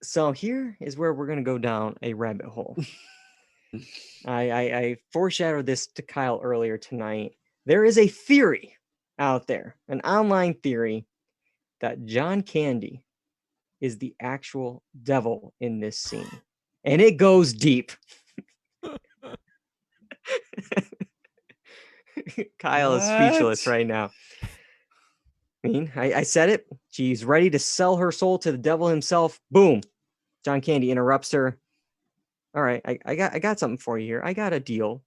So here is where we're going to go down a rabbit hole. I foreshadowed this to Kyle earlier tonight. There is a theory out there, an online theory, that John Candy is the actual devil in this scene. And it goes deep. Kyle is speechless right now. I mean, I said it. She's ready to sell her soul to the devil himself. Boom. John Candy interrupts her. All right, I got something for you here. I got a deal.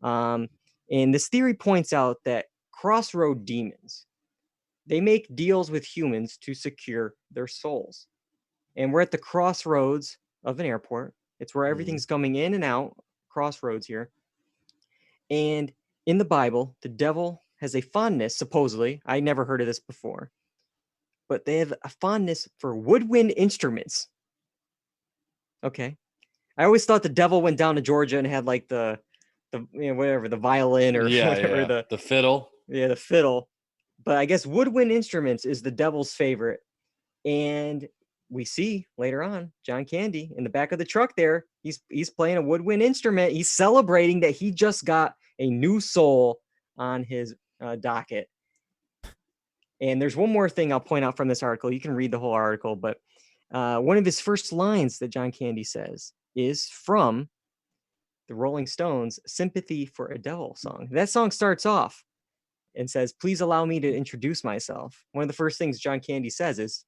And this theory points out that crossroad demons, they make deals with humans to secure their souls. And we're at the crossroads of an airport. It's where everything's coming in and out, crossroads here. And in the Bible, the devil has a fondness, supposedly, I never heard of this before, but they have a fondness for woodwind instruments. Okay. I always thought the devil went down to Georgia and had like the whatever, the violin or whatever, the fiddle. Yeah, the fiddle. But I guess woodwind instruments is the devil's favorite. And we see later on John Candy in the back of the truck there. He's playing a woodwind instrument. He's celebrating that he just got a new soul on his docket. And there's one more thing I'll point out from this article. You can read the whole article, but one of his first lines that John Candy says is from the Rolling Stones' Sympathy for a Devil song. That song starts off and says, "Please allow me to introduce myself." One of the first things John Candy says is,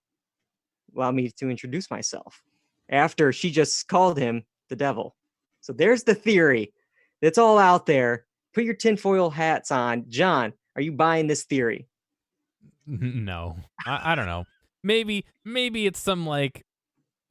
"Allow me to introduce myself," after she just called him the devil. So there's the theory. It's all out there. Put your tinfoil hats on. John, are you buying this theory? No, I don't know. Maybe it's some like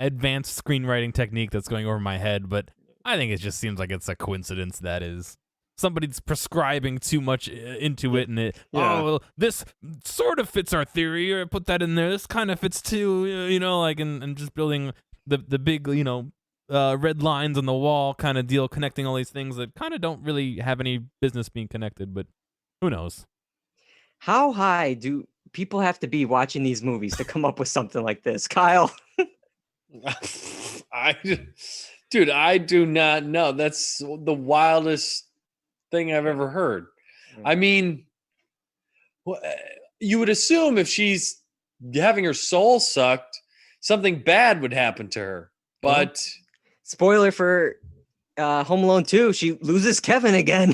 advanced screenwriting technique that's going over my head, but I think it just seems like it's a coincidence that is somebody's prescribing too much into it, and well, this sort of fits our theory, or put that in there. This kind of fits too, like and just building the big, red lines on the wall kind of deal, connecting all these things that kind of don't really have any business being connected, but who knows? How high do people have to be watching these movies to come up with something like this, Kyle? I do not know. That's the wildest thing I've ever heard. I mean, you would assume if she's having her soul sucked, something bad would happen to her. But spoiler for Home Alone 2, she loses Kevin again.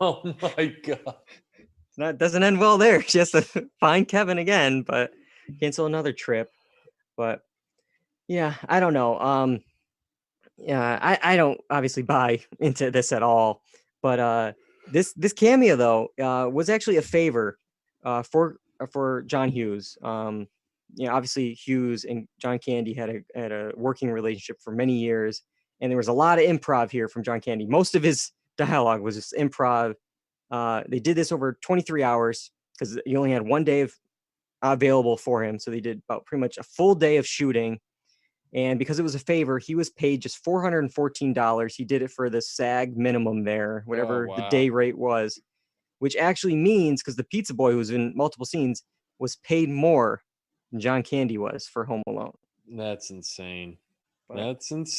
Oh my God. It doesn't end well there. She has to find Kevin again, but cancel another trip. But yeah, I don't know. Yeah, I don't obviously buy into this at all. But this cameo though was actually a favor for John Hughes. Obviously Hughes and John Candy had a working relationship for many years, and there was a lot of improv here from John Candy. Most of his dialogue was just improv. They did this over 23 hours because he only had one day available for him. So they did about pretty much a full day of shooting. And because it was a favor, he was paid just $414. He did it for the SAG minimum there, whatever the day rate was, which actually means, because the pizza boy who was in multiple scenes was paid more than John Candy was for Home Alone. That's insane. That's insane.